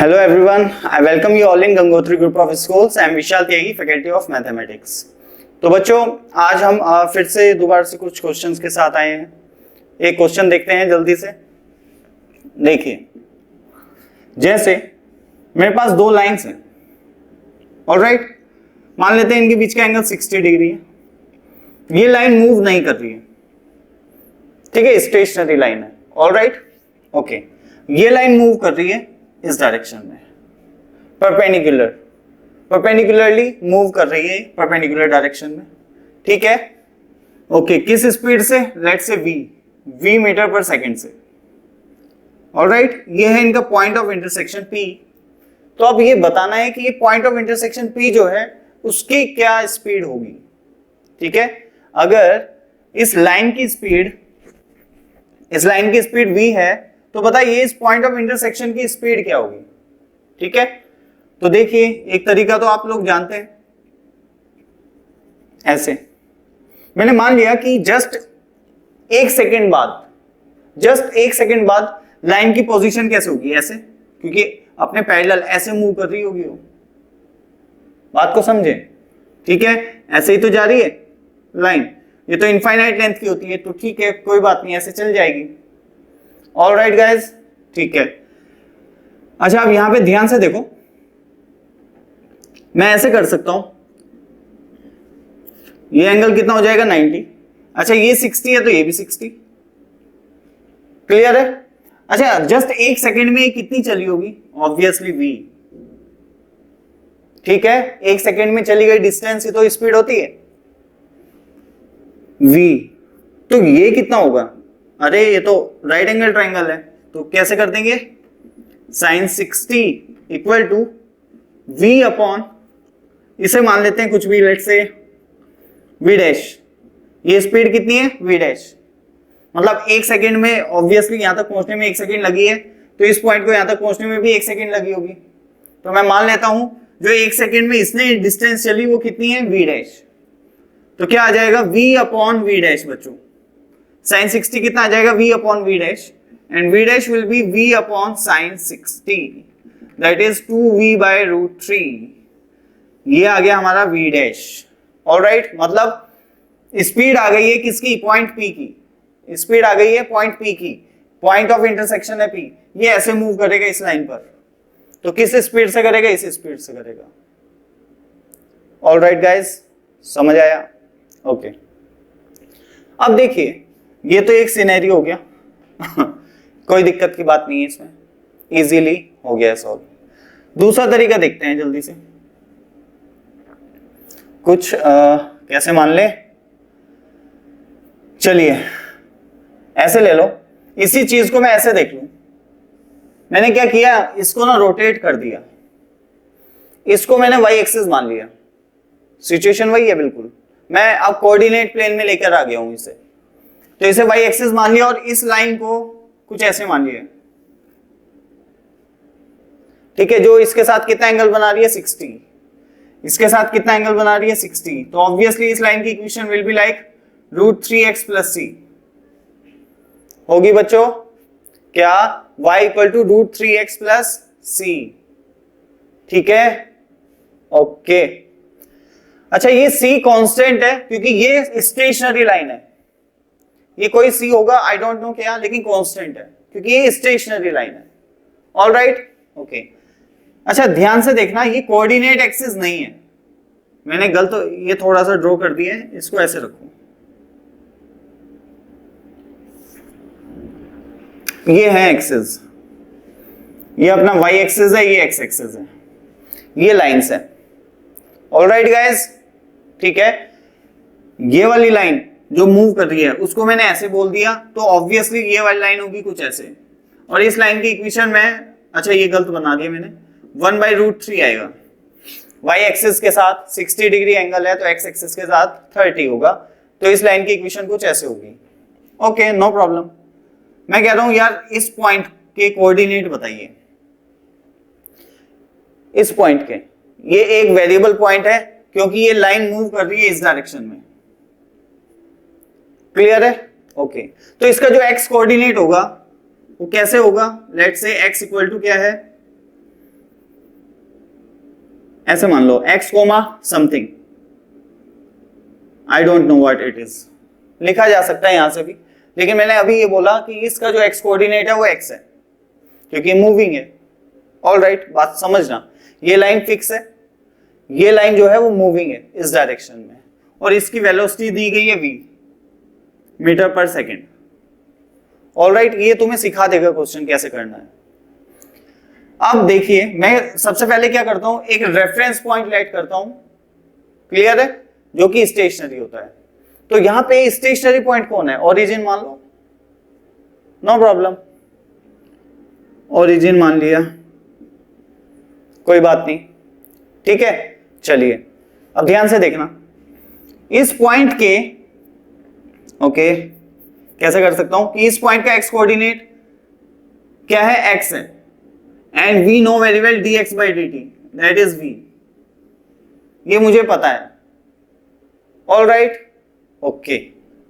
Hello everyone, I welcome you all in Gangotri Group of Schools. I am Vishal Tyagi, Faculty of Mathematics. तो बच्चों आज हम फिर से दोबारा से कुछ क्वेश्चंस के साथ आए हैं। एक क्वेश्चन देखते हैं जल्दी से। देखिए, जैसे मेरे पास दो लाइंस हैं, ऑलराइट, मान लेते हैं इनके बीच का एंगल 60 डिग्री है। ये लाइन मूव नहीं कर रही है, ठीक है, स्टेशनरी लाइन है, ऑलराइट, ओके। ये लाइन मूव कर रही है इस डायरेक्शन में, परपेंडिकुलरली मूव कर रही है परपेंडिकुलर डायरेक्शन में, ठीक है, ओके। किस स्पीड से? लेट्स से v मीटर पर सेकंड से, ऑलराइट। ये है इनका पॉइंट ऑफ इंटरसेक्शन P। तो अब ये बताना है कि ये पॉइंट ऑफ इंटरसेक्शन P जो है उसकी क्या स्पीड होगी, ठीक है। अगर इस लाइन की स्पीड v है तो बताइए इस पॉइंट ऑफ इंटरसेक्शन की स्पीड क्या होगी, ठीक है। तो देखिए, एक तरीका तो आप लोग जानते हैं, ऐसे मैंने मान लिया कि जस्ट एक सेकंड बाद लाइन की पोजीशन कैसे होगी, ऐसे, क्योंकि अपने पैरेलल ऐसे मूव कर रही होगी वो, बात को समझे, ठीक है। ऐसे ही तो जा रही है लाइन, ये तो इनफाइनाइट लेंथ की होती है, तो ठीक है, कोई बात नहीं, ऐसे चल जाएगी, ऑलराइट गाइस, ठीक है। अच्छा, अब यहां पे ध्यान से देखो, मैं ऐसे कर सकता हूं, ये एंगल कितना हो जाएगा 90। अच्छा, ये 60 है तो ये भी 60, क्लियर है। अच्छा, जस्ट एक सेकंड में कितनी चली होगी? ऑब्वियसली v, ठीक है, एक सेकंड में चली गई डिस्टेंस की तो स्पीड होती है v। तो ये कितना होगा? अरे ये तो राइट एंगल ट्राइंगल है, तो कैसे कर देंगे? sin 60 equal to v upon, इसे मान लेते हैं कुछ भी, लेट्स से v डैश। ये स्पीड कितनी है? v डैश, मतलब एक सेकंड में, ऑब्वियसली यहां तक पहुंचने में एक सेकंड लगी है, तो इस पॉइंट को यहां तक पहुंचने में भी एक सेकंड लगी होगी। तो मैं मान लेता हूं जो एक सेकंड में इसने डिस्टेंस चली वो कितनी है? v dash. तो क्या आ जाएगा? v अपॉन v डैश बच्चों। sin 60 कितना आ जाएगा? v upon v dash, and v dash will be v upon sin 60, that is 2v by root 3। ये आ गया हमारा v डैश, ऑलराइट। मतलब स्पीड आ गई है किसकी? पॉइंट P की स्पीड आ गई है, पॉइंट P की, पॉइंट ऑफ इंटरसेक्शन है P। ये ऐसे मूव करेगा इस लाइन पर, तो किस स्पीड से करेगा? इस स्पीड से करेगा, ऑलराइट गाइस, समझ आया? ओके। अब देखिए, ये तो एक सिनेरियो हो गया कोई दिक्कत की बात नहीं है इसमें, इजीली हो गया सॉल्व। दूसरा तरीका देखते हैं जल्दी से, कुछ कैसे मान ले, चलिए ऐसे ले लो, इसी चीज को मैं ऐसे देख लूं। मैंने क्या किया, इसको ना रोटेट कर दिया, इसको मैंने y एक्सिस मान लिया, सिचुएशन वही है बिल्कुल। मैं अब कोऑर्डिनेट प्लेन में लेकर आ गया हूं इसे, तो इसे y एक्सिस मान लिया और इस लाइन को कुछ ऐसे मान लिया, ठीक है। जो इसके साथ कितना एंगल बना रही है? 60। इसके साथ कितना एंगल बना रही है? 60। तो ऑब्वियसली इस लाइन की equation will be like √3x + c होगी बच्चों, क्या? y equal to √3x + c, ठीक है, ओके। अच्छा, ये c कांस्टेंट है क्योंकि ये स्टेशनरी लाइन है, ये कोई c होगा, आई डोंट नो क्या, लेकिन कांस्टेंट है क्योंकि ये स्टेशनरी लाइन है, ऑलराइट, ओके। अच्छा, ध्यान से देखना, ये कोऑर्डिनेट एक्सिस नहीं है, मैंने गलत ये थोड़ा सा ड्रॉ कर दिया है, इसको ऐसे रखो, ये है एक्सिस, ये अपना y एक्सिस है, ये x एक्सिस है, ये लाइंस है, ऑलराइट गाइस, ठीक है। ये वाली लाइन जो मूव कर रही है उसको मैंने ऐसे बोल दिया, तो ऑब्वियसली ये वाली लाइन होगी कुछ ऐसे, और इस लाइन की इक्वेशन में, अच्छा ये गलत बना दिया मैंने, 1/√3 आएगा। y एक्सिस के साथ 60 डिग्री एंगल है तो x एक्सिस के साथ 30 होगा, तो इस लाइन की इक्वेशन कुछ ऐसे होगी, ओके, नो प्रॉब्लम। मैं कह रहा हूं यार, इस पॉइंट के कोऑर्डिनेट बताइए, इस पॉइंट के, ये एक वेरिएबल पॉइंट है क्योंकि ये लाइन मूव कर रही है इस डायरेक्शन में, क्लियर है, ओके। तो इसका जो x कोऑर्डिनेट होगा वो कैसे होगा? Let's say x equal to क्या है? ऐसे मान लो x comma something, I don't know what it is, लिखा जा सकता है यहां से भी, लेकिन मैंने अभी ये बोला कि इसका जो x कोऑर्डिनेट है वो x है क्योंकि मूविंग है। ऑल राइट, बात समझना, ये लाइन फिक्स है, ये लाइन जो है वो मूविंग है इस डायरेक्शन में, और इसकी वेलोसिटी दी गई है v मीटर पर सेकेंड। ऑल राइट, ये तुम्हें सिखा देगा क्वेश्चन कैसे करना है। अब देखिए, मैं सबसे पहले क्या करता हूं, एक रेफरेंस पॉइंट लेट करता हूं, क्लियर है, जो कि स्टेशनरी होता है। तो यहां पे स्टेशनरी पॉइंट कौन है, ओरिजिन मान लो, नो प्रॉब्लम, ओरिजिन मान लिया, कोई बात नहीं, ठीक है। चलिए अब ध्यान से देखना, इस पॉइंट के ओके कैसे कर सकता हूं कि इस पॉइंट का एक्स कोऑर्डिनेट क्या है, एक्स है, and we know very well dx by dt, that is v, ये मुझे पता है। All right, okay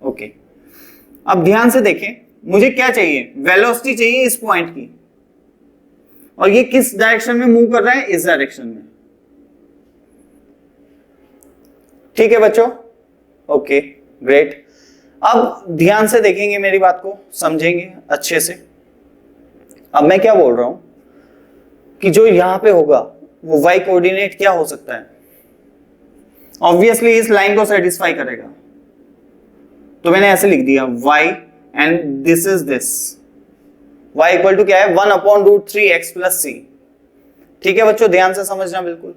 okay. अब ध्यान से देखें, मुझे क्या चाहिए, वेलोसिटी चाहिए इस पॉइंट की, और ये किस डायरेक्शन में मूव कर रहा है, इस डायरेक्शन में, ठीक है बच्चों, ओके ग्रेट। अब ध्यान से देखेंगे मेरी बात को, समझेंगे अच्छे से। अब मैं क्या बोल रहा हूं कि जो यहां पे होगा वो y कोऑर्डिनेट क्या हो सकता है, ऑब्वियसली इस लाइन को सेटिस्फाई करेगा, तो मैंने ऐसे लिख दिया y and this is this, y equal to क्या है, 1/√3x + c, ठीक है बच्चों, ध्यान से समझना बिल्कुल।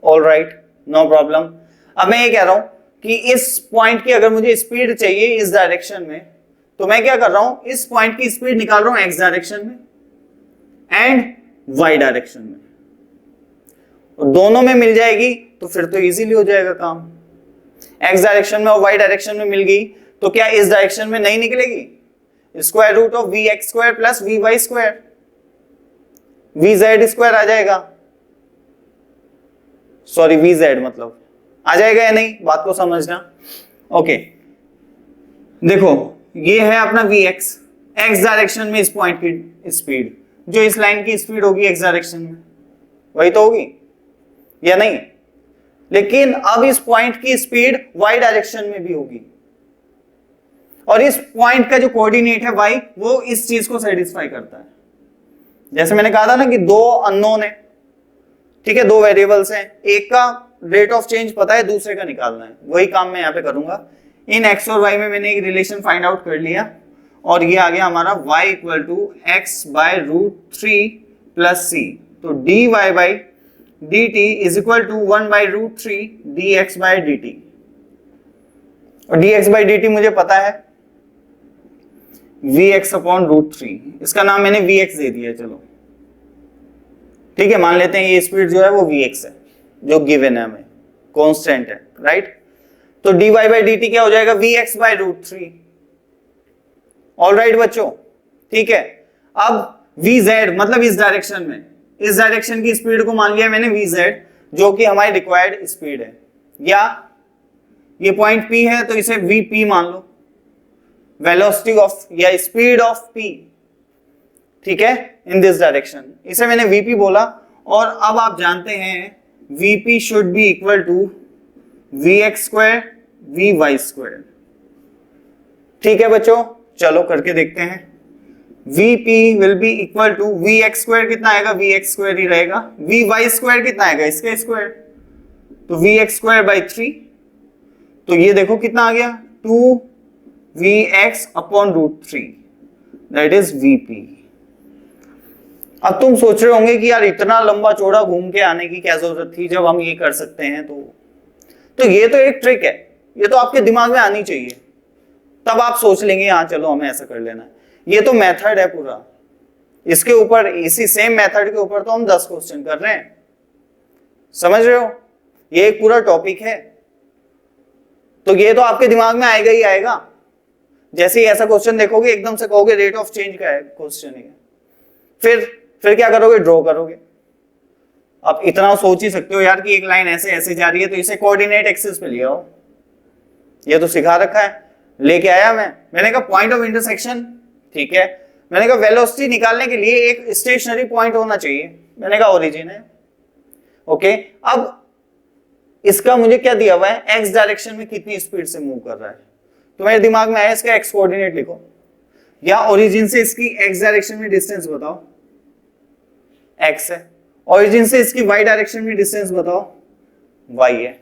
All right, no problem. अब मैं ये कह रहा हूं कि इस पॉइंट की अगर मुझे स्पीड चाहिए इस डायरेक्शन में, तो मैं क्या कर रहा हूं, इस पॉइंट की स्पीड निकाल रहा हूं x डायरेक्शन में एंड y डायरेक्शन में, और दोनों में मिल जाएगी तो फिर तो इजीली हो जाएगा काम। x डायरेक्शन में और y डायरेक्शन में मिल गई तो क्या इस डायरेक्शन में नहीं निकलेगी, √of vx² + vy², vz² आ जाएगा, सॉरी vz मतलब आ जाएगा या नहीं, बात को समझना। ओके देखो, ये है अपना vx, x डायरेक्शन में इस पॉइंट की स्पीड, जो इस लाइन की स्पीड होगी x डायरेक्शन में वही तो होगी या नहीं, लेकिन अब इस पॉइंट की स्पीड y डायरेक्शन में भी होगी, और इस पॉइंट का जो कोऑर्डिनेट है y वो इस चीज को सेटिस्फाई करता है। जैसे मैंने कहा था ना कि दो अननोन है, ठीक है, दो वेरिएबल्स हैं, एक का रेट ऑफ चेंज पता है, दूसरे का निकालना है, वही काम मैं यहाँ पे करूंगा। इन x और y में मैंने एक रिलेशन फाइंड आउट कर लिया, और ये आ गया हमारा y = x/√3 + c, तो dy by dt is equal to 1/√3 dx by dt, और dx by dt मुझे पता है vx/√3, इसका नाम मैंने vx दे दिया, चलो ठीक है, मान लेते हैं ये स्पीड जो है वो vx है, जो गिवन है हमें, कांस्टेंट है, राइट। तो dy by dt क्या हो जाएगा, vx/√3। ऑल राइट बच्चों, ठीक है। अब vz मतलब इस डायरेक्शन में, इस डायरेक्शन की स्पीड को मान लिया मैंने vz, जो कि हमारी रिक्वायर्ड स्पीड है, या ये पॉइंट p है तो इसे vp मान लो, वेलोसिटी ऑफ या स्पीड ऑफ p, ठीक है, इन दिस डायरेक्शन, इसे मैंने vp बोला। और अब आप जानते हैं vp should be equal to vx² vy², ठीक है बच्चों, चलो करके देखते हैं। vp will be equal to vx² कितना आएगा, vx² ही रहेगा, vy² कितना आएगा, इसका स्क्वायर, तो vx²/3, तो ये देखो कितना आ गया, 2vx/√3, दैट इज vp। अब तुम सोच रहे होंगे कि यार इतना लंबा चौड़ा घूम के आने की क्या जरूरत थी जब हम ये कर सकते हैं, तो ये तो एक ट्रिक है, ये तो आपके दिमाग में आनी चाहिए, तब आप सोच लेंगे हाँ चलो हमें ऐसा कर लेना है। ये तो मेथड है पूरा, इसके ऊपर, इसी सेम मेथड के ऊपर तो हम 10 क्वेश्चन कर रहे हैं, समझ रहे हो, ये एक पूरा टॉपिक है, तो ये तो आपके दिमाग में आएगा ही आएगा। जैसे ही ऐसा क्वेश्चन देखोगे एकदम से कहोगे रेट ऑफ चेंज का है क्वेश्चन है, फिर क्या करोगे, ड्रॉ करोगे। आप इतना सोच ही सकते हो यार कि एक लाइन ऐसे ऐसे जा रही है तो इसे कोऑर्डिनेट एक्सिस पे लिया हो, ये तो सिखा रखा है, लेके आया मैंने कहा पॉइंट ऑफ इंटरसेक्शन, ठीक है, मैंने कहा वेलोसिटी निकालने के लिए एक स्टेशनरी पॉइंट होना चाहिए, मैंने कहा ओरिजिन है, ओके अब इसका मुझे क्या दिया हुआ है, एक्स डायरेक्शन में कितनी स्पीड से मूव कर रहा है, तो मेरे दिमाग में आया इसका एक्स कोऑर्डिनेट लिखो, या ओरिजिन से इसकी एक्स डायरेक्शन में डिस्टेंस बताओ, एक्स है, ओरिजिन से इसकी वाई डायरेक्शन में डिस्टेंस बताओ, वाई है।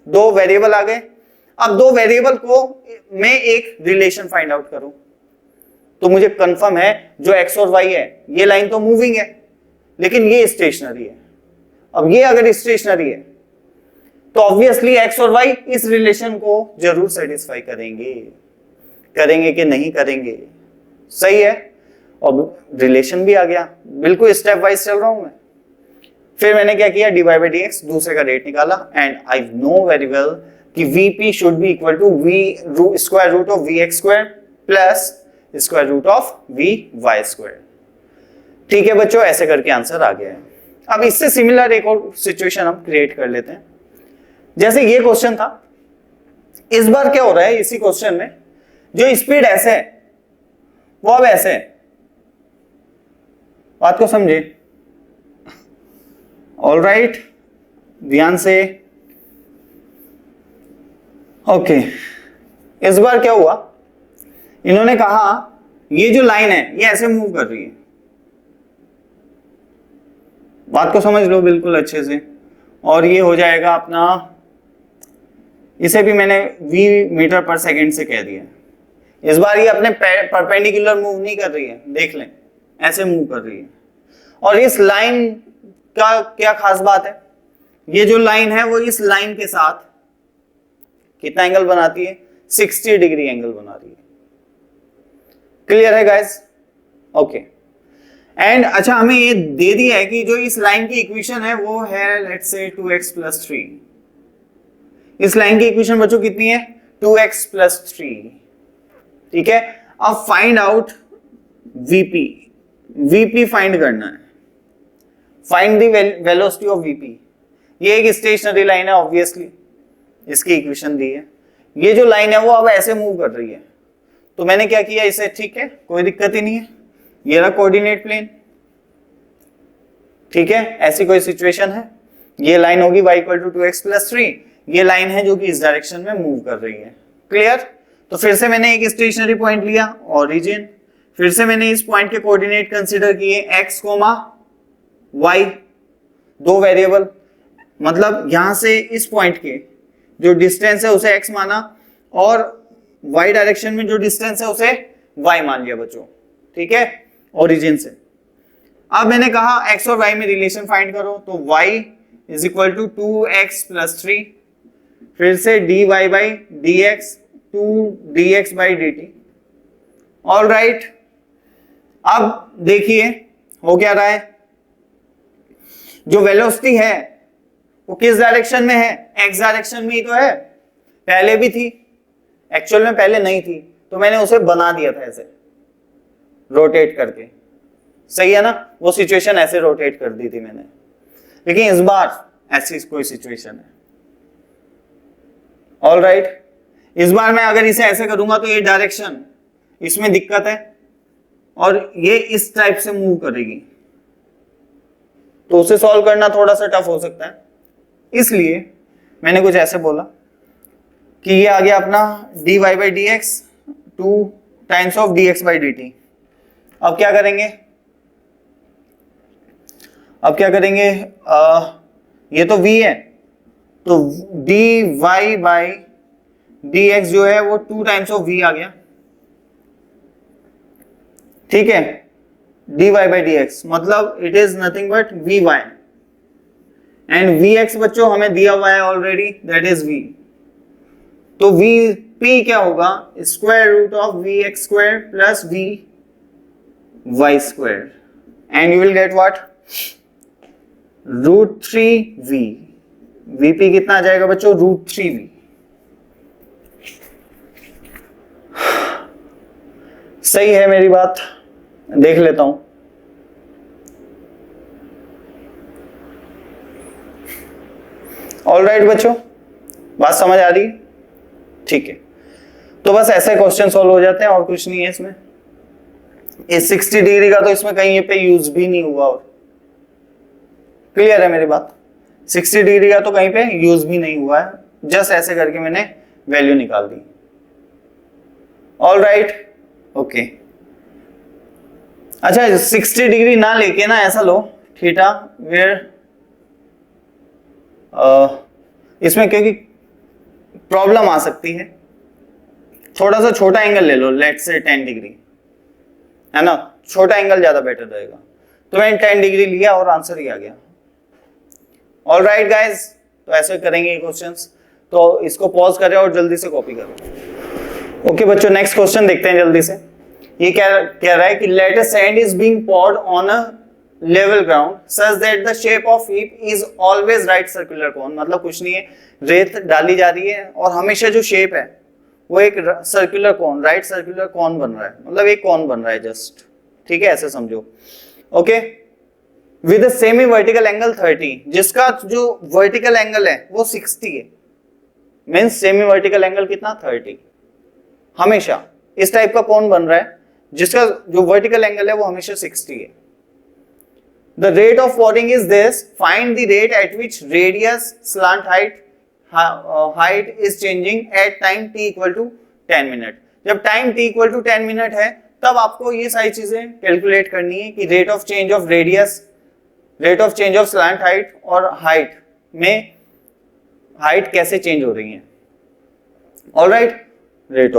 दो वेरिएबल आ गए। अब दो वेरिएबल को मैं एक रिलेशन फाइंड आउट करूं तो मुझे कंफर्म है जो एक्स और वाई है, ये लाइन तो मूविंग है लेकिन ये स्टेशनरी है। अब ये अगर स्टेशनरी है तो ऑब्वियसली एक्स और वाई इस रिलेशन को जरूर सेटिस्फाई करेंगे, करेंगे कि नहीं करेंगे, सही है। और रिलेशन भी आ गया, बिल्कुल स्टेप वाइज चल रहा हूं मैं। फिर मैंने क्या किया, dy by dx दूसरे का रेट निकाला and I know very well कि vp should be equal to v square root of vx square plus square root of vy square. ठीक है बच्चों, ऐसे करके आंसर आ गया है। अब इससे सिमिलर एक और सिचुएशन हम क्रिएट कर लेते हैं। जैसे ये क्वेश्चन था, इस बार क्या हो रहा है, इसी क्वेश्चन में जो स्पीड ऐसे है वो अब ऐसे है। बात को समझे? ऑल राइट, ध्यान से। ओके, इस बार क्या हुआ, इन्होंने कहा ये जो लाइन है ये ऐसे मूव कर रही है। बात को समझ लो बिल्कुल अच्छे से। और ये हो जाएगा अपना, इसे भी मैंने v मीटर पर सेकेंड से कह दिया। इस बार ये अपने परपेंडिकुलर मूव नहीं कर रही है, देख लें, ऐसे मूव कर रही है। और इस लाइन का क्या खास बात है, ये जो लाइन है वो इस लाइन के साथ कितना एंगल बनाती है, 60 डिग्री एंगल बना रही है। क्लियर है गाइस? ओके। एंड अच्छा, हमें ये दे दिया है कि जो इस लाइन की इक्वेशन है वो है लेट्स से 2x + 3। इस लाइन की इक्वेशन बच्चों कितनी है, 2x + 3। ठीक है, अब फाइंड आउट vp फाइंड करना है, find the velocity of vp। ये एक स्टेशनरी लाइन है, ऑब्वियसली इसकी इक्वेशन दी है। ये जो लाइन है वो अब ऐसे मूव कर रही है, तो मैंने क्या किया इसे, ठीक है कोई दिक्कत ही नहीं है, ये रहा कोऑर्डिनेट प्लेन। ठीक है, ऐसी कोई सिचुएशन है, ये लाइन होगी y = 2x + 3, ये लाइन है जो कि इस डायरेक्शन में मूव कर रही है। क्लियर? तो फिर से मैंने एक स्टेशनरी पॉइंट लिया, ओरिजिन, फिर से मैंने इस पॉइंट के कोऑर्डिनेट कंसीडर किए x, y, दो वेरिएबल, मतलब यहां से इस पॉइंट के जो डिस्टेंस है उसे x माना और y डायरेक्शन में जो डिस्टेंस है उसे y मान लिया बच्चों। ठीक है, ओरिजिन से। अब मैंने कहा x और y में रिलेशन फाइंड करो, तो y = 2x + 3, फिर से dy by dx 2dx by dt। All right, अब देखिए हो क्या रहा है, जो वेलोसिटी है वो किस डायरेक्शन में है, x डायरेक्शन में ही तो है, पहले भी थी, एक्चुअल में पहले नहीं थी, तो मैंने उसे बना दिया था ऐसे रोटेट करके, सही है ना, वो सिचुएशन ऐसे रोटेट कर दी थी मैंने। लेकिन इस बार ऐसी कोई सिचुएशन है। ऑल राइट, इस बार मैं अगर इसे ऐसे करूंगा तो ये डायरेक्शन, इसमें दिक्कत है और ये इस टाइप से मूव करेगी, तो उसे सॉल्व करना थोड़ा सा टफ हो सकता है। इसलिए मैंने कुछ ऐसे बोला कि ये आ गया अपना dy by dx 2 times of dx by dt। अब क्या करेंगे, ये तो v है, तो dy by dx जो है वो 2 times of v आ गया। ठीक है, dy by dx मतलब it is nothing but vy, and vx बच्चों हमें दिया हुआ है ऑलरेडी, दैट इज v। तो vp क्या होगा, √of vx square plus vy square, and you will get what, √3v। vp कितना आ जाएगा बच्चों, √3v। सही है मेरी बात, देख लेता हूं। ऑलराइट बच्चों, बात समझ आ रही? ठीक है, तो बस ऐसे क्वेश्चन सॉल्व हो जाते हैं और कुछ नहीं है इसमें। इस 60 डिग्री का तो इसमें कहीं पे यूज भी नहीं हुआ। और क्लियर है मेरी बात? 60 डिग्री का तो कहीं पे यूज भी नहीं हुआ है, जस्ट ऐसे करके मैंने वैल्यू निकाल दी। All right, okay. अच्छा 60 डिग्री ना लेके ना ऐसा लो थीटा वेयर, इसमें क्योंकि प्रॉब्लम आ सकती है, थोड़ा सा छोटा एंगल ले लो, लेट्स से 10 डिग्री, है ना, छोटा एंगल ज्यादा बेटर रहेगा। तो मैंने 10 डिग्री लिया और आंसर ही आ गया। ऑल राइट गाइज, तो ऐसे करेंगे ये क्वेश्चंस, तो इसको पॉज करें और जल्दी से कॉपी करो। ओके बच्चों, नेक्स्ट क्वेश्चन देखते हैं जल्दी से। ये क्या कह रहा है कि let a sand is being poured on a level ground such that the shape of heap is always right circular cone. मतलब कुछ नहीं है, रेत डाली जा रही है और हमेशा जो शेप है वो एक सर्कुलर कोन, राइट सर्कुलर कोन बन रहा है, मतलब एक कोन बन रहा है जस्ट, ठीक है, ऐसे समझो। Okay, with semi vertical angle 30, जिसका जो वर्टिकल एंगल है वो 60 है, मींस सेमी वर्टिकल एंगल कितना 30, हमेशा इस टाइप का कोन बन रहा है जिसका जो वर्टिकल एंगल है वो हमेशा 60 है। The rate of pouring is this. Find the rate at which radius, slant height is changing at time t equal to 10 minute. जब time t equal to 10 minute है तब आपको ये सारी चीजें कैलकुलेट करनी है कि rate of change of radius, rate of change of slant height और height में height कैसे चेंज हो रही है। All right, rate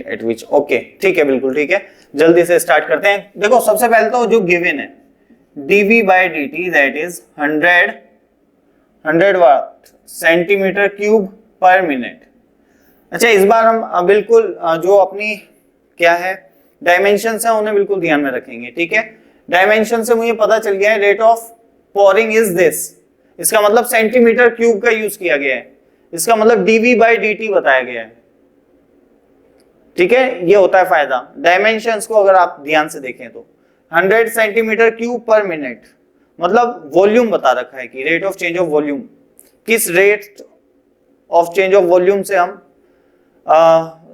at which, okay, ठीक है, बिल्कुल ठीक है। जल्दी से स्टार्ट करते हैं। देखो सबसे पहले तो जो गिवन है dv by dt that is 100 what centimetre cube पर मिनट। अच्छा इस बार हम बिल्कुल जो अपनी क्या है डायमेंशन है उन्हें बिल्कुल ध्यान में रखेंगे, ठीक है। डायमेंशन से मुझे पता चल गया है rate of pouring is this, इसका मतलब सेंटीमीटर क्यूब का यूज किया गया है, इसका मतलब dv by dt बताया गया है, ठीक है। ये होता है फायदा डायमेंशंस को अगर आप ध्यान से देखें तो 100 सेंटीमीटर क्यूब पर मिनट, मतलब वॉल्यूम बता रखा है कि rate of change of volume, किस rate of change of volume से हम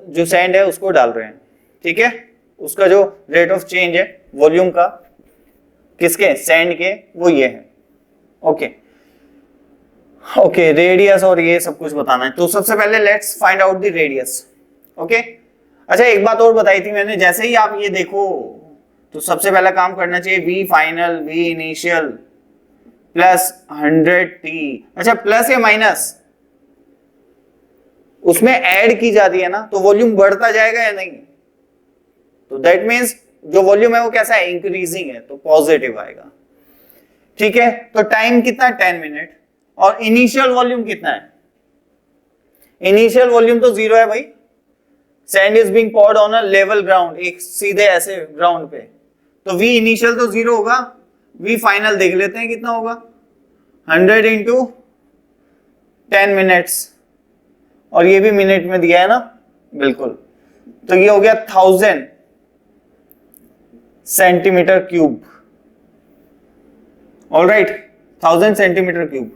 जो सैंड है उसको डाल रहे हैं, ठीक है। उसका जो रेट ऑफ चेंज है वॉल्यूम का किसके, सैंड के, वो ये है। ओके ओके, रेडियस और ये सब कुछ बताना है। तो सबसे पहले let's find out the radius. Okay, अच्छा एक बात और बताई थी मैंने, जैसे ही आप ये देखो तो सबसे पहला काम करना चाहिए v final v initial plus 100t। अच्छा प्लस या माइनस उसमें ऐड की जाती है ना, तो वॉल्यूम बढ़ता जाएगा या नहीं, तो दैट मींस जो वॉल्यूम है वो कैसा है, इंक्रीजिंग है, तो पॉजिटिव आएगा, ठीक है। तो टाइम कितना 10 मिनट, और इनिशियल वॉल्यूम कितना है, इनिशियल वॉल्यूम तो 0 है भाई, sand is being poured on a level ground, एक सीधे ऐसे ग्राउंड पे, तो v इनिशियल तो 0 होगा, v फाइनल देख लेते हैं कितना होगा, 100 इंटू 10 मिनट्स, और ये भी मिनट में दिया है ना, बिल्कुल, तो ये हो गया 1000 centimetre cube. All right, 1000 centimetre cube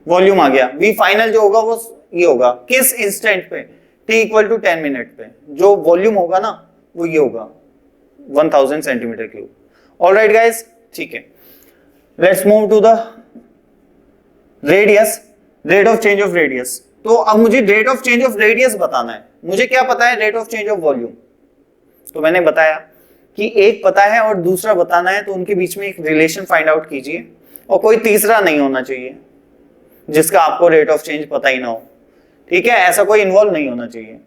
volume आ गया। v फाइनल जो होगा वो ये होगा किस इंस्टेंट पे, t इक्वल टू 10 मिनट पे, जो वॉल्यूम होगा ना वो ये होगा 1000 centimetre cube. All right guys, ठीक है, let's move to the radius, rate of change of radius. तो अब मुझे rate of change of radius बताना है, मुझे क्या पता है, rate of change of volume. तो मैंने बताया कि एक पता है और दूसरा बताना है, तो उनके बीच में एक रिलेशन फाइंड आउट कीजिए, और कोई तीसरा नहीं होना चाहिए जिसका आपको रेट ऑफ चेंज पता ही ना हो, ठीक है, ऐसा कोई इन्वॉल्व नहीं होना चाहिए।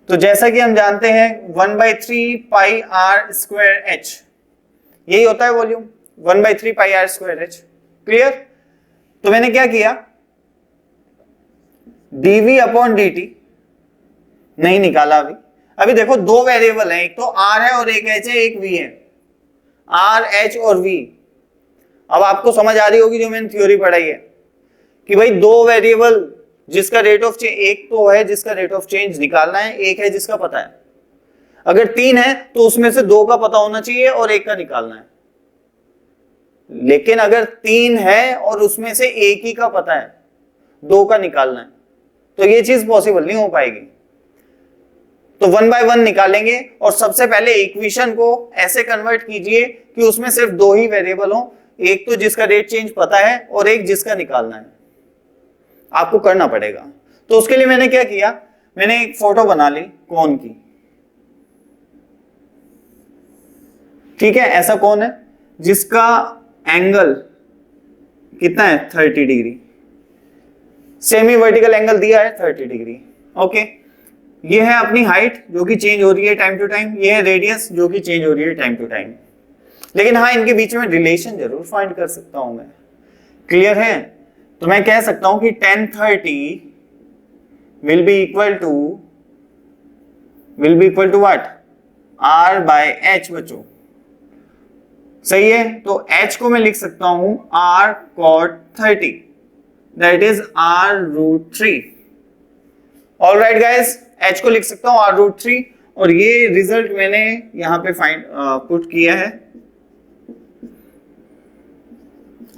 तो जैसा कि हम जानते हैं 1/3 पाई आर स्क्वायर एच, यही होता है volume, 1/3 pi r square h, clear. तो मैंने क्या किया, dv अपॉन dt नहीं निकाला अभी देखो दो वेरिएबल है, एक तो r है और एक h है, एक v है, r h और v। अब आपको समझ आ रही होगी जो मैंने थ्योरी पढ़ाई है कि भाई दो वेरिएबल जिसका रेट ऑफ चेंज, एक तो है जिसका रेट ऑफ चेंज निकालना है, एक है जिसका पता है। अगर 3 है तो उसमें से 2 का पता होना चाहिए और 1 का निकालना है, लेकिन अगर 3 है और उसमें से एक ही का पता है, 2 का निकालना है, तो ये चीज पॉसिबल नहीं हो पाएगी। तो 1 बाय 1 निकालेंगे और सबसे पहले इक्वेशन को ऐसे कन्वर्ट कीजिए कि उसमें सिर्फ 2 ही वेरिएबल हो, एक तो जिसका रेट चेंज पता है और एक जिसका निकालना है, आपको करना पड़ेगा। तो उसके लिए मैंने क्या किया, मैंने एक फोटो बना ली कोन की, ठीक है। ऐसा कौन है जिसका एंगल कितना है 30 डिग्री, सेमी वर्टिकल एंगल दिया है 30 डिग्री, ओके। ये है अपनी हाइट जो कि चेंज हो रही है टाइम टू टाइम, ये है रेडियस जो कि चेंज हो रही है टाइम टू टाइम। लेकिन हाँ, इनके बीच में रिलेशन जरूर फाइंड कर सकता हूं मैं, क्लियर है। तो मैं कह सकता हूं कि tan 30 will be equal to what, r by h बच्चों, सही है। तो h को मैं लिख सकता हूं r cot 30, that is r√3। Alright guys, h को लिख सकता हूं r√3, और ये रिजल्ट मैंने यहां पे फाइंड पुट किया है,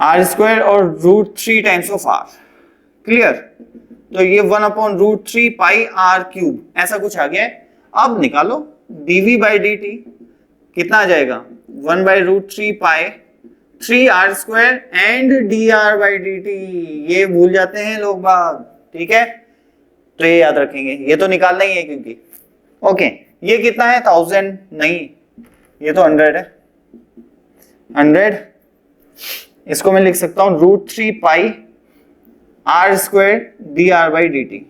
r² और √3 टाइम्स ऑफ r, क्लियर। तो ये 1/√3 पाई r³ ऐसा कुछ आ गया है। अब निकालो dv/dt कितना आ जाएगा, 1/√3 पाई 3r² एंड dr/dt, ये भूल जाते हैं लोग बाग, ठीक है। तो ये याद रखेंगे, ये तो निकालना ही है क्योंकि, ओके। ये कितना है 1000, नहीं ये तो 100 है, 100। इसको मैं लिख सकता हूं √3 पाई r² dr/dt,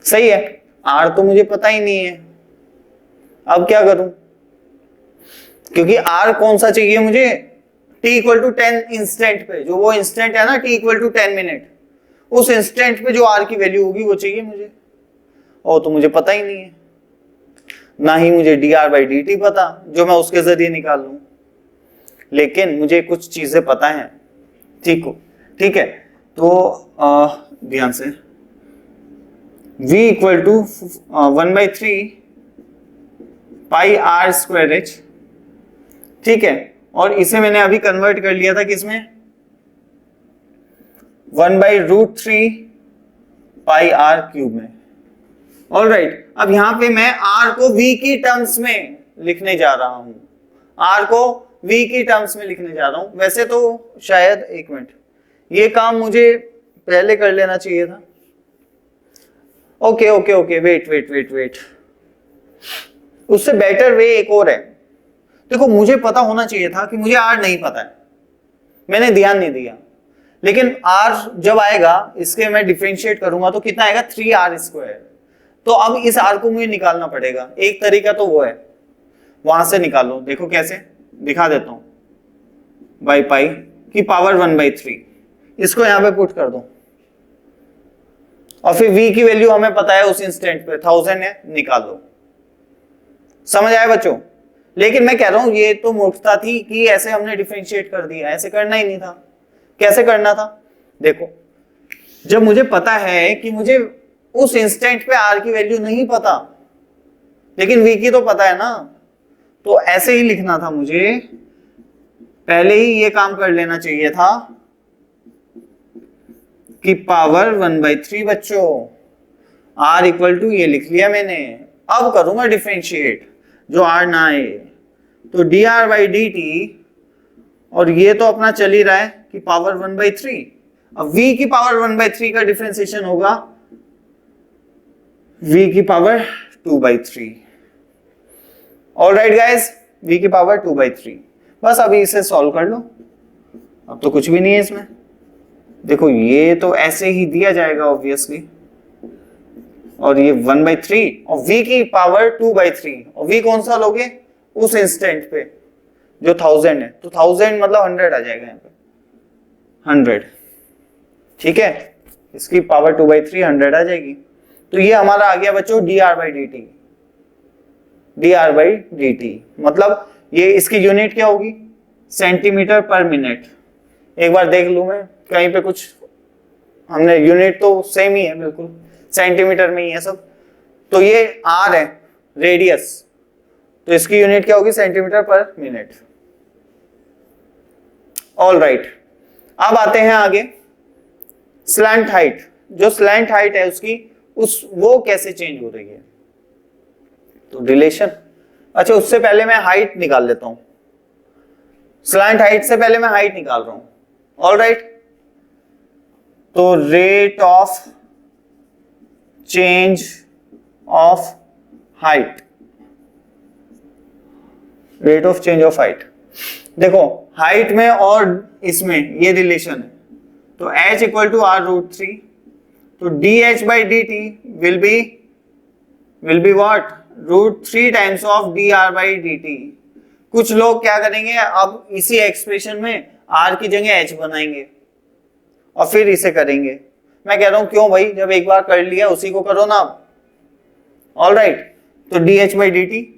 सही है। r तो मुझे पता ही नहीं है, अब क्या करूं, क्योंकि r कौन सा चाहिए मुझे, t = 10 इंस्टेंट पे, जो वो इंस्टेंट है ना t = 10 मिनट, उस इंस्टेंट पे जो r की वैल्यू होगी वो चाहिए मुझे, और तो मुझे पता ही नहीं है, ना ही मुझे dr/dt पता जो मैं उसके जरिए निकाल लूं। लेकिन मुझे कुछ चीजें पता है, ठीक है। तो ध्यान से, v = 1/3 पाई r²h, ठीक है। और इसे मैंने अभी कन्वर्ट कर लिया था किसमें, 1/√3 पाई r³ में, ऑलराइट। अब यहां पे मैं r को v की टर्म्स में लिखने जा रहा हूं, r को v की टर्म्स में लिखने जा रहा हूं। वैसे तो शायद, एक मिनट, ये काम मुझे पहले कर लेना चाहिए था, ओके, वेट, उससे बेटर वे एक और है। देखो, मुझे पता होना चाहिए था कि मुझे r नहीं पता है, मैंने ध्यान नहीं दिया। लेकिन r जब आएगा, इसके मैं डिफरेंशिएट करूंगा तो कितना आएगा 3r²। तो अब इस r को मुझे निकालना पड़ेगा, एक तरीका तो वो है, वहां से निकालो। देखो कैसे, दिखा देता हूं, बाई पाई की पावर 1/3, इसको यहां पे पुट कर दो, और फिर v की वैल्यू हमें पता है उस इंस्टेंट पे 1000 है, निकाल दो। समझ आया बच्चों। लेकिन मैं कह रहा हूं ये तो मूर्खता थी कि ऐसे हमने डिफरेंशिएट कर दिया, ऐसे करना ही नहीं था। कैसे करना था, देखो, जब मुझे पता है कि मुझे उस इंस्टेंट पे r की वैल्यू नहीं पता, लेकिन v की तो पता है ना, तो ऐसे ही लिखना था मुझे, पहले ही ये काम कर लेना चाहिए था कि पावर 1/3 बच्चों, r = ये लिख लिया मैंने। अब करूंगा डिफरेंशिएट, जो r ना आए तो dr/dt, और ये तो अपना चल ही रहा है कि पावर 1/3। अब v की पावर 1/3 का डिफरेंशिएशन होगा v की पावर 2/3। ऑलराइट गाइस, v की पावर 2/3। बस अभी इसे सॉल्व कर लो, अब तो कुछ भी नहीं है इसमें। देखो, ये तो ऐसे ही दिया जाएगा ऑब्वियसली, और ये 1/3 और v की पावर 2/3, और v कौन सा लोगे, उस इंस्टेंट पे जो 1000 है, तो 1000 मतलब 100 आ जाएगा यहाँ पे, 100, ठीक है। इसकी पावर 2/3 100 आ जाएगी। तो ये हमारा आ गया बच्चों dr/dt, मतलब ये इसकी यूनिट क्या होगी, सेंटीमीटर पर मिनट। एक बार देख लूं मैं कहीं पे कुछ, हमने यूनिट तो सेम ही है बिल्कुल, सेंटीमीटर में ही है सब। तो ये r है रेडियस, तो इसकी यूनिट क्या होगी, सेंटीमीटर पर मिनट। ऑलराइट, अब आते हैं आगे, स्लैंट हाइट। जो स्लैंट हाइट है उसकी, वो कैसे चेंज हो रही है, तो रिलेशन। अच्छा, उससे पहले मैं हाइट निकाल लेता हूं। स्लैंट हाइट से पहले मैं हाइट निकाल रहा हूं, ऑल राइट। तो rate of change of height, rate of change of height, देखो हाइट में और इसमें ये रिलेशन है, तो h equal to r root three, तो dh by d t will be what, root three times of dr by d t. कुछ लोग क्या करेंगे, अब इसी एक्सप्रेशन में r की जगह h बनाएंगे और फिर इसे करेंगे। मैं कह रहा हूं क्यों भाई, जब एक बार कर लिया उसी को करो ना आप, ऑल राइट। तो dh by d T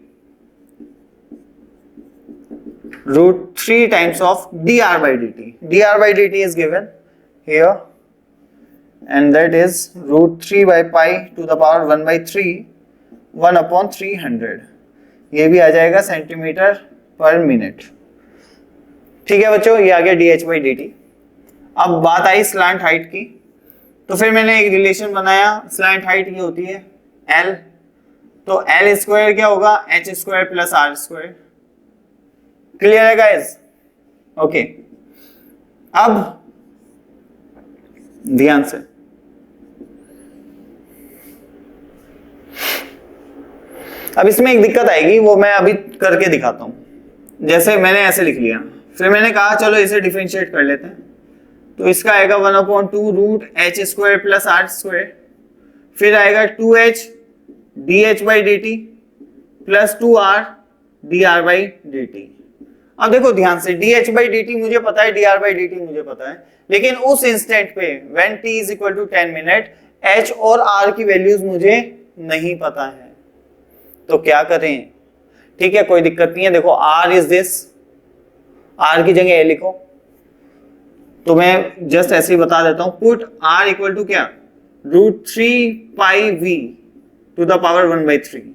root 3 times of dr by dt. dr by dt is given here and that is root 3 by pi to the power 1 by 3 1 upon 300, ये भी आ जाएगा सेंटीमीटर पर मिनट। ठीक है बच्चों, ये आ गया dh by dt। अब बात आई स्लैंट हाइट की, तो फिर मैंने एक रिलेशन बनाया, स्लैंट हाइट की होती है l, तो l स्क्वायर क्या होगा, h square plus r square. Clear है गाइस? ओके, अब ध्यान से अब इसमें एक दिक्कत आएगी, वो मैं अभी करके दिखाता हूं। जैसे मैंने ऐसे लिख लिया, फिर मैंने कहा चलो इसे डिफरेंशिएट कर लेते हैं, तो इसका आएगा 1/2 root h square plus r square, फिर आएगा 2h dh by d t plus 2r dr by d t. अब देखो ध्यान से, dh बाई डी टी मुझे पता है, dr बाई डी टी मुझे पता है, लेकिन उस इंस्टेंट पे when t is equal to 10 minute h और r की वैल्यूज मुझे नहीं पता है, तो क्या करें? ठीक है, कोई दिक्कत नहीं है। देखो r इज दिस, r की जगह a लिखो, तो मैं जस्ट ऐसे ही बता देता हूं, पुट r इक्वल टू क्या, root 3 pi v to the power 1/3,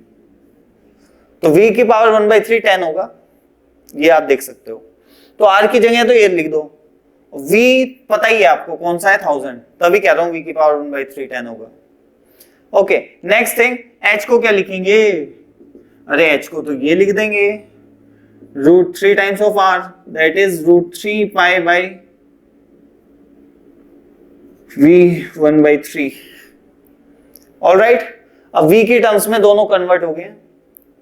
तो v की पावर 1/3 10 होगा, ये आप देख सकते हो। तो r की जगह तो ये लिख दो, v पता ही है आपको कौन सा है 1000, तभी कह रहा हूं v की पावर 1/3 10 होगा। ओके, नेक्स्ट थिंग, h को क्या लिखेंगे? अरे h को तो ये लिख देंगे, root 3 times of r, that is root 3 pi by v 1/3। All right, अब v की टर्म्स में दोनों कन्वर्ट हो गए,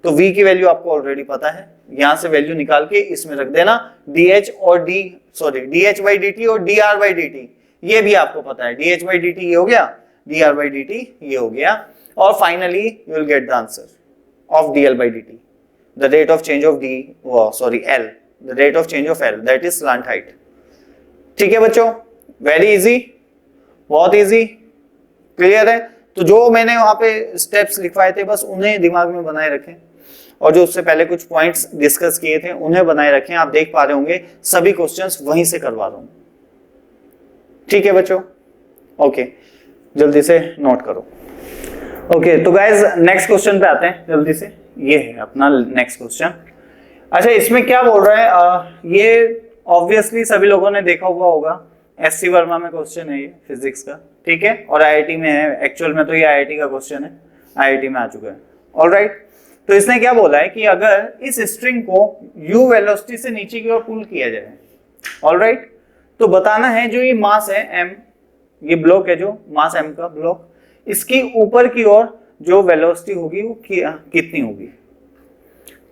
तो v की वैल्यू आपको ऑलरेडी पता है, यहां से वैल्यू निकाल के इसमें रख देना, dh और dh बाई dt और dr बाई dt, ये भी आपको पता है, dh बाई dt ये हो गया, dr बाई dt ये हो गया, और finally you will get the answer of dl by dt, the rate of change of l, the rate of change of l, that is slant height. ठीक है बच्चों, वेरी इजी, बहुत easy, clear है? तो जो मैंने वहां पे स्टेप्स लिखवाए थे बस उन्हें दिमाग में बनाए रखें, और जो उससे पहले कुछ पॉइंट्स डिस्कस किए थे उन्हें बनाए रखें। आप देख पा रहे होंगे सभी क्वेश्चंस वहीं से करवा रहा हूं। ठीक है बच्चों, ओके, जल्दी से नोट करो। ओके, तो गाइज नेक्स्ट क्वेश्चन पे आते हैं जल्दी से, ये है अपना नेक्स्ट क्वेश्चन। अच्छा, इसमें क्या बोल रहा है, ये ऑब्वियसली सभी लोगों ने देखा हुआ होगा, एससी वर्मा में क्वेश्चन है ये फिजिक्स का, ठीक है, और आईआईटी में है, एक्चुअल में तो ये आईआईटी का क्वेश्चन है, आईआईटी में आ चुका है। ऑल राइट, तो इसने क्या बोला है कि अगर इस स्ट्रिंग को u वेलोसिटी से नीचे की ओर पुल किया जाए, ऑल राइट, तो बताना है जो ये मास है m, ये ब्लॉक है जो मास m का ब्लॉक, इसकी ऊपर की ओर जो वेलोसिटी होगी वो कितनी होगी।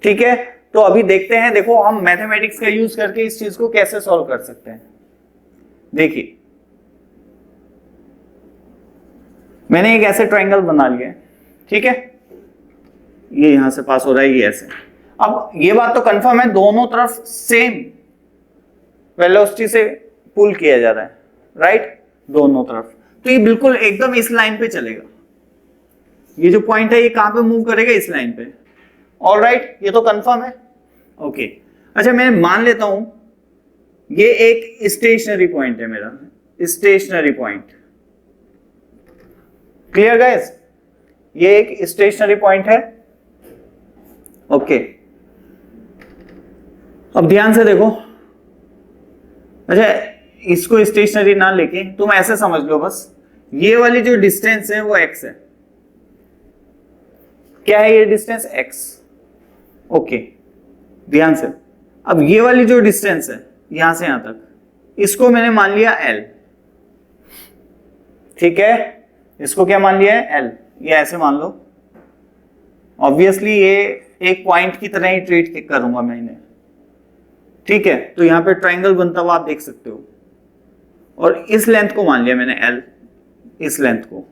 ठीक है, तो अभी देखते हैं, देखो हम मैथमेटिक्स का यूज करके इस चीज को कैसे सॉल्व कर सकते हैं। देखिए, मैंने एक ऐसे ट्रायंगल बना लिया है, ठीक है, ये यहां से पास हो रहा है, ये ऐसे। अब ये बात तो कंफर्म है, दोनों तरफ सेम वेलोसिटी से पुल किया जा रहा है, राइट, दोनों तरफ, तो ये बिल्कुल एकदम इस लाइन पे चलेगा। ये जो पॉइंट है ये कहां पे मूव करेगा, इस लाइन पे। ऑल राइट, ये तो कंफर्म है। ओके, अच्छा मैं मान लेता हूं ये एक स्टेशनरी पॉइंट है मेरा, स्टेशनरी पॉइंट। क्लियर गाइस, ये एक स्टेशनरी पॉइंट है। ओके, अब ध्यान से देखो, अच्छा इसको स्टेशनरी ना लेके तुम ऐसे समझ लो, बस ये वाली जो डिस्टेंस है वो x है। क्या है ये डिस्टेंस? x। ओके, ध्यान से, अब ये वाली जो डिस्टेंस है यहां से यहां तक, इसको मैंने मान लिया L, ठीक है, इसको क्या मान लिया है L, ये ऐसे मान लो। ऑब्वियसली ये एक पॉइंट की तरह ही ट्रीट करूंगा मैं इन्हें, ठीक है। तो यहाँ पे ट्राइंगल बनता हुआ आप देख सकते हो, और इस लेंथ को मान लिया मैंने L, इस लेंथ को,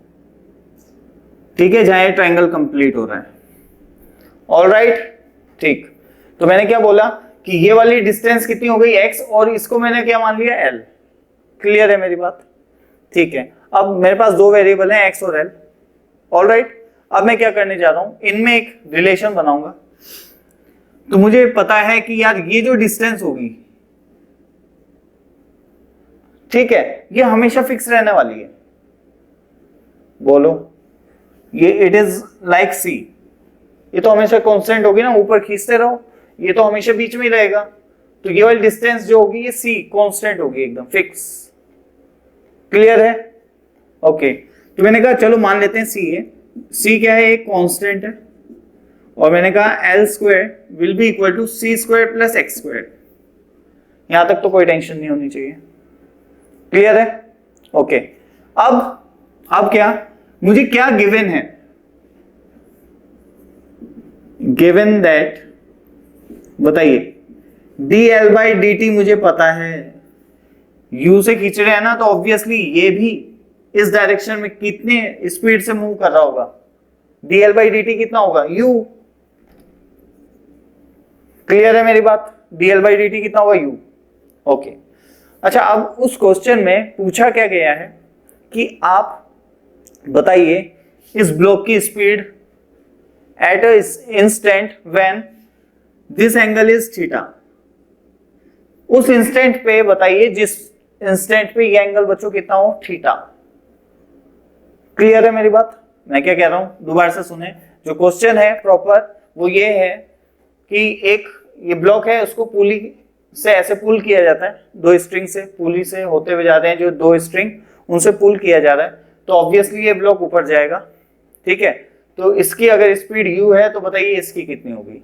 ठीक है, जहां ये ट्राइंगल कंप्लीट हो रहा है। ऑलराइट, ठीक। तो मैंने क्या बोला कि ये वाली डिस्टेंस कितनी हो गई x, और इसको मैंने क्या मान लिया L। क्लियर है मेरी बात, ठीक है। अब मेरे पास दो वेरिएबल हैं x और L। ऑलराइट, अब मैं क्या करने जा रहा हूं, इनमें एक रिलेशन बनाऊंगा। तो मुझे पता है कि यार ये जो डिस्टेंस होगी, ठीक है, ये हमेशा फिक्स रहने वाली है। बोलो, ये इट इज लाइक c, ये तो हमेशा कांस्टेंट होगी ना, ऊपर खींचते रहो, ये तो हमेशा बीच में ही रहेगा। तो ये वाली डिस्टेंस जो होगी ये c कांस्टेंट होगी, एकदम फिक्स। क्लियर है, ओके। तो मैंने कहा चलो मान लेते हैं c है, c क्या है, एक कांस्टेंट है, और मैंने कहा L square will be equal to c square plus x square. यहां तक तो कोई टेंशन नहीं होनी चाहिए। क्लियर है, ओके। अब क्या, मुझे क्या गिवन है, गिवन दैट, बताइए, dl बाई dt मुझे पता है, u से खींच रहे हैं ना, तो ऑब्वियसली ये भी इस डायरेक्शन में कितने स्पीड से मूव कर रहा होगा, dl बाई dt कितना होगा, u। क्लियर है मेरी बात, dl बाई dt कितना होगा, u, ओके। अच्छा, अब उस क्वेश्चन में पूछा क्या गया है कि आप बताइए इस ब्लॉक की speed at a instant when this angle is theta. उस इंस्टेंट पे बताइए जिस इंस्टेंट पे ये एंगल बच्चों कितना हो, थीटा। क्लियर है मेरी बात, मैं क्या कह रहा हूं, दोबारा से सुने। जो क्वेश्चन है प्रॉपर वो ये है कि एक ये ब्लॉक है, उसको पुली से ऐसे पुल किया जाता है, दो स्ट्रिंग से, पुली से होते हुए जाते हैं जो दो स्ट्रिंग, उनसे पुल किया जा रहा है। तो ऑब्वियसली ये ब्लॉक ऊपर जाएगा, ठीक है। तो इसकी अगर स्पीड u है तो बताइए इसकी कितनी होगी।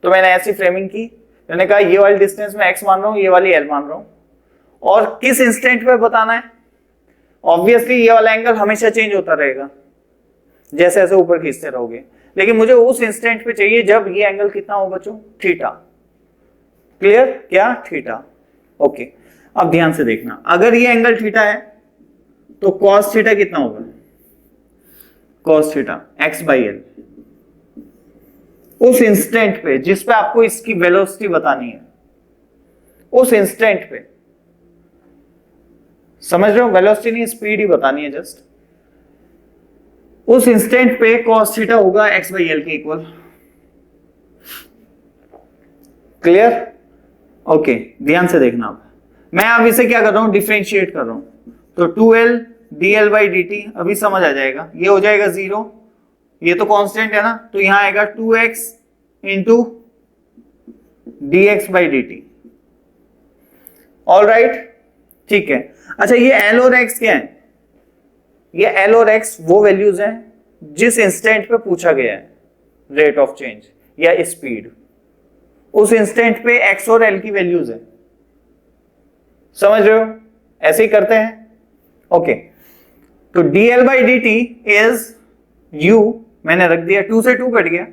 तो मैंने ऐसी फ्रेमिंग की, मैंने कहा ये वाली डिस्टेंस में x मान रहा हूं, ये वाली l मान रहा हूं, और किस इंस्टेंट पे बताना है। ऑब्वियसली ये वाला एंगल हमेशा चेंज होता रहेगा जैसे जैसे ऊपर खींचते रहोगे, लेकिन मुझे उस इंस्टेंट पे चाहिए जब ये एंगल कितना हो बच्चों, थीटा। क्लियर, क्या, थीटा, ओके। अब ध्यान से देखना, अगर ये एंगल थीटा है तो cos थीटा कितना होगा, cos theta x by L. उस इंस्टेंट पे जिस पे आपको इसकी वेलोसिटी बतानी है, उस इंस्टेंट पे, समझ रहे हो, वेलोसिटी नहीं स्पीड ही बतानी है जस्ट। उस इंस्टेंट पे cos थीटा होगा x बाई एल के इक्वल। Clear, okay. ध्यान से देखना, अब मैं अब इसे क्या कर रहा हूं, डिफरेंशिएट कर रहा हूं। तो 2l dl बाई dt अभी समझ आ जाएगा, ये हो जाएगा 0, ये तो कांस्टेंट है ना, तो यहां आएगा 2x into dx by dt। All right, ठीक है। अच्छा, ये l और x क्या है, ये l और x वो वैल्यूज हैं जिस इंस्टेंट पे पूछा गया है रेट ऑफ चेंज या स्पीड, उस इंस्टेंट पे x और l की वैल्यूज है। समझ रहे हो, ऐसे ही करते हैं, ओके। तो dl by dt is u, मैंने रख दिया, 2 से 2 कट गया,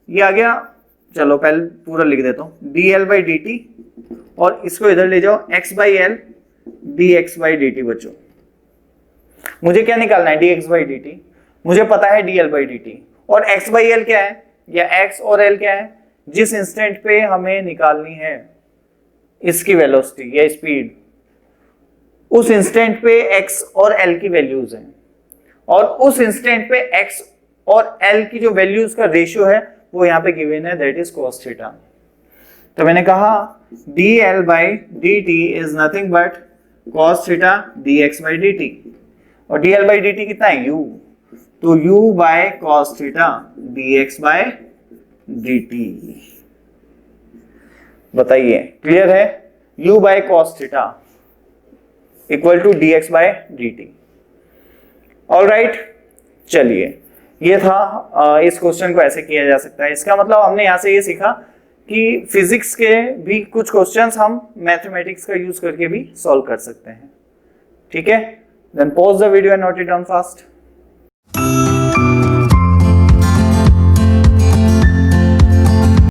ये आ गया, चलो पहले पूरा लिख देता हूं, dl बाई dt, और इसको इधर ले जाओ, x by L dx by dt। बच्चों मुझे क्या निकालना है, dx बाई dt, मुझे पता है dl बाई dt, और x बाई एल क्या है, या x और l क्या है, जिस इंस्टेंट पे हमें निकालनी है इसकी वेलोसिटी या स्पीड, उस इंस्टेंट पे x और l की वैल्यूज हैं, और उस इंस्टेंट पे x और l की जो वैल्यूज का रेशियो है वो यहाँ पे गिवन है, दैट इज cos थीटा। तो मैंने कहा dl by dt is nothing but cos theta dx by dt, और dl बाई dt कितना है, u, तो u by cos theta dx by dt। बताइए, क्लियर है, u by cos theta equal to dx by dt। All right, चलिए, ये था, इस क्वेश्चन को ऐसे किया जा सकता है। इसका मतलब हमने यहां से ये सीखा कि फिजिक्स के भी कुछ क्वेश्चंस हम मैथमेटिक्स का यूज करके भी सॉल्व कर सकते हैं। ठीक है, then pause the video and note it down fast.